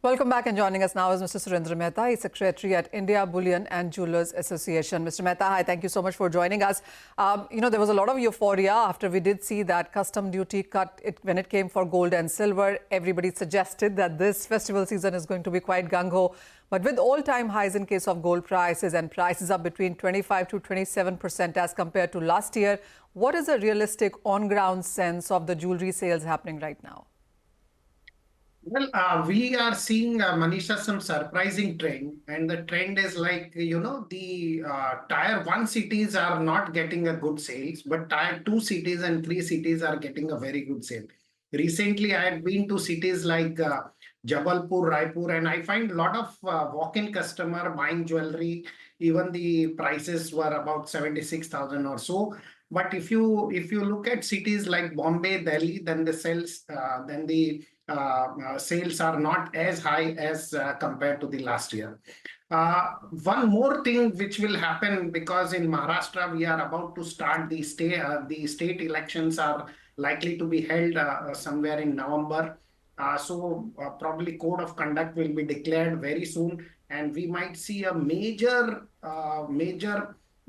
Welcome back, and joining us now is Mr. Surendra Mehta. He's Secretary at India Bullion and Jewellers Association. Mr. Mehta, hi, thank you so much for joining us. There was a lot of euphoria after we did see that custom duty cut when it came for gold and silver. Everybody suggested that this festival season is going to be quite gung-ho. But with all-time highs in case of gold prices and prices up between 25 to 27% as compared to last year, what is a realistic on-ground sense of the jewelry sales happening right now? Well, we are seeing, Manisha, some surprising trend. And the trend is like, the tier 1 cities are not getting a good sales, but tier 2 cities and 3 cities are getting a very good sale. Recently, I had been to cities like Jabalpur, Raipur, and I find a lot of walk-in customer buying jewelry. Even the prices were about 76,000 or so. But if you look at cities like Bombay, Delhi, then the sales sales are not as high as compared to the last year. One more thing which will happen, because in Maharashtra we are about to start the state elections are likely to be held somewhere in November. So probably code of conduct will be declared very soon, and we might see a major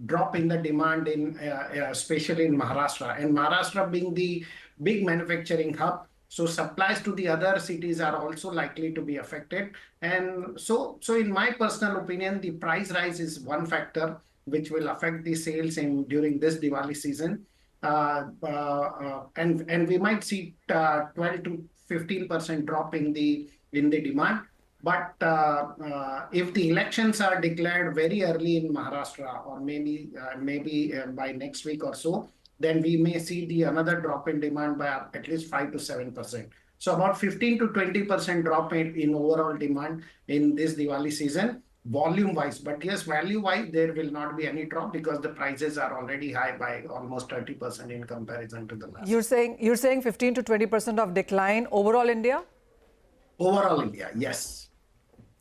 drop in the demand especially in Maharashtra. And Maharashtra being the big manufacturing hub, so supplies to the other cities are also likely to be affected. And so in my personal opinion, the price rise is one factor which will affect the sales during this Diwali season. And we might see 12 to 15% drop in the demand. But if the elections are declared very early in Maharashtra, or maybe by next week or so, then we may see another drop in demand by at least 5 to 7%. So about 15 to 20% drop in overall demand in this Diwali season, volume-wise. But yes, value-wise, there will not be any drop because the prices are already high by almost 30% in comparison to the last. You're saying 15 to 20% of decline overall India? Overall India, yes.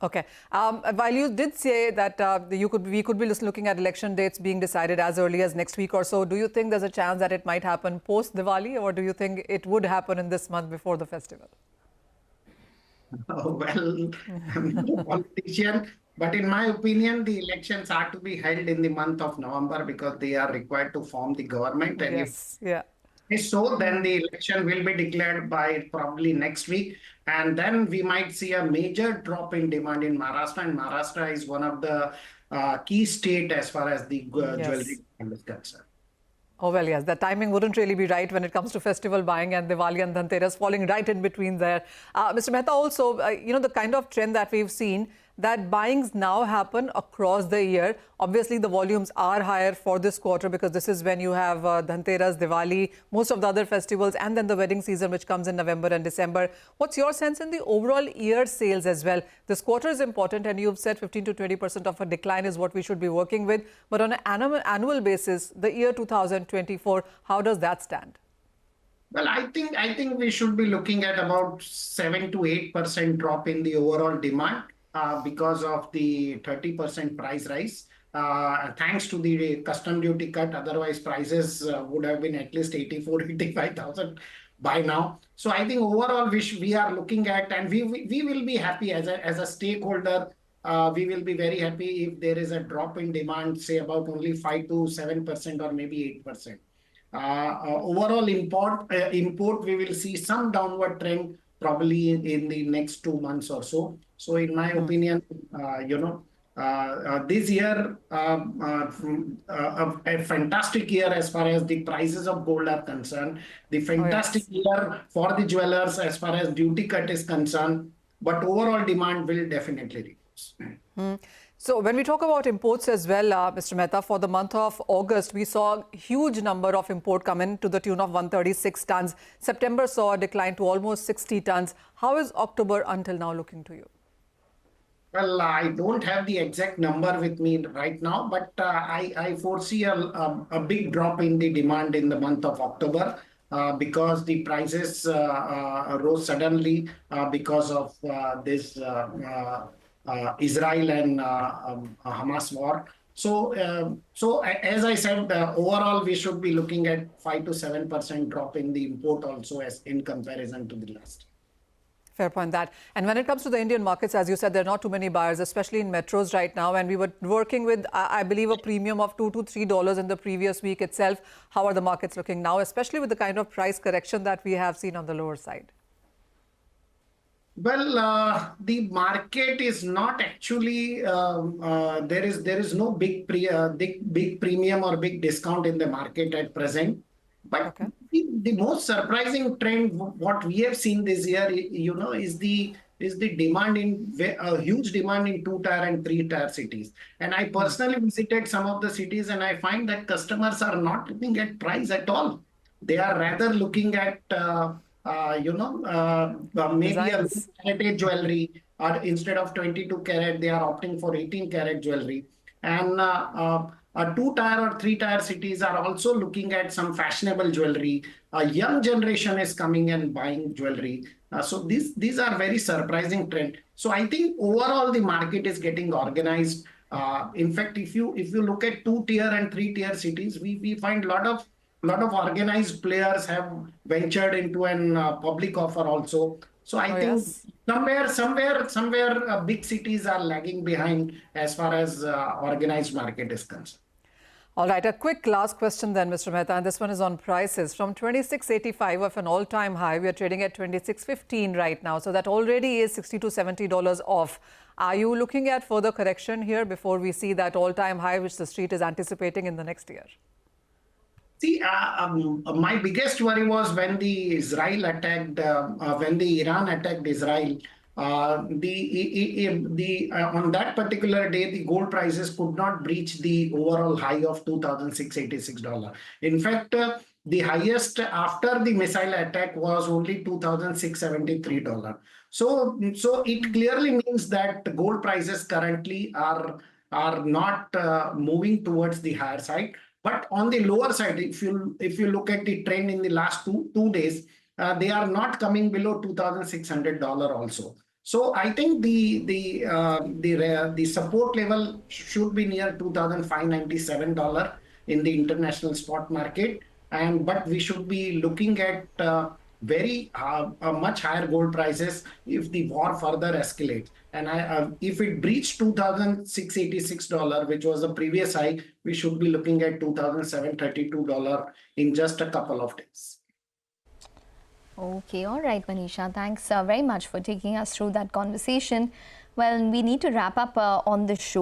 Okay. While you did say that we could be looking at election dates being decided as early as next week or so, do you think there's a chance that it might happen post-Diwali, or do you think it would happen in this month before the festival? Well, I'm not a politician, but in my opinion, the elections are to be held in the month of November because they are required to form the government. And yes, yeah. So then the election will be declared by probably next week, and then we might see a major drop in demand in Maharashtra, and Maharashtra is one of the key state as far as the jewelry is concerned. Oh, well, yes, the timing wouldn't really be right when it comes to festival buying and Diwali and Dhanteras falling right in between there. Mr. Mehta, also, the kind of trend that we've seen, that buyings now happen across the year. Obviously, the volumes are higher for this quarter because this is when you have Dhanteras, Diwali, most of the other festivals, and then the wedding season, which comes in November and December. What's your sense in the overall year sales as well? This quarter is important, and you've said 15 to 20% of a decline is what we should be working with. But on an annual basis, the year 2024, how does that stand? Well, I think we should be looking at about 7 to 8% drop in the overall demand. Because of the 30% price rise, thanks to the custom duty cut. Otherwise, prices would have been at least 85,000 by now. So I think overall, we are looking at, and we will be happy as a stakeholder. We will be very happy if there is a drop in demand, say about only 5 to 7% or maybe 8%. Overall import, we will see some downward trend probably in the next 2 months or so. So in my opinion, this year, a fantastic year as far as the prices of gold are concerned, the fantastic year for the jewelers as far as duty cut is concerned, but overall demand will definitely reduce. So when we talk about imports as well, Mr. Mehta, for the month of August, we saw a huge number of import come in to the tune of 136 tons. September saw a decline to almost 60 tons. How is October until now looking to you? Well, I don't have the exact number with me right now, but I foresee a big drop in the demand in the month of October because the prices rose suddenly because of this Israel and Hamas war. So as I said, overall we should be looking at 5 to 7% drop in the import also as in comparison to the last. Fair point that. And when it comes to the Indian markets, as you said, there are not too many buyers, especially in metros right now. And we were working with, I believe, a premium of $2 to $3 in the previous week itself. How are the markets looking now, especially with the kind of price correction that we have seen on the lower side? Well, the market is not actually there is no big premium or big discount in the market at present. But Okay. the most surprising trend what we have seen this year, is the demand in a huge demand in 2-tier and 3-tier cities. And I personally visited some of the cities, and I find that customers are not looking at price at all. They are rather looking at maybe a Designs. carat jewelry, or instead of 22 carat, they are opting for 18 carat jewelry. And 2-tier or 3-tier cities are also looking at some fashionable jewelry. A young generation is coming and buying jewelry. So these are very surprising trend. So I think overall the market is getting organized. In fact, if you look at 2-tier and 3-tier cities, we find a lot of organized players have ventured into an public offer also. So I think Yes. somewhere big cities are lagging behind as far as organized market is concerned. All right, a quick last question then, Mr. Mehta, and this one is on prices. From 26.85 of an all-time high, we are trading at 26.15 right now. So that already is $60 to $70 off. Are you looking at further correction here before we see that all-time high, which the street is anticipating in the next year? See, my biggest worry was when the Iran attacked Israel. On that particular day, the gold prices could not breach the overall high of $2,686. In fact, the highest after the missile attack was only $2,673. So it clearly means that gold prices currently are not moving towards the higher side. But on the lower side, if you look at the trend in the last two days, they are not coming below $2,600 also. So I think the support level should be near $2,597 in the international spot market, but we should be looking at very much higher gold prices if the war further escalates. And if it breached $2,686, which was the previous high, we should be looking at $2,732 in just a couple of days. Okay, all right, Manisha. Thanks very much for taking us through that conversation. Well, we need to wrap up on the show.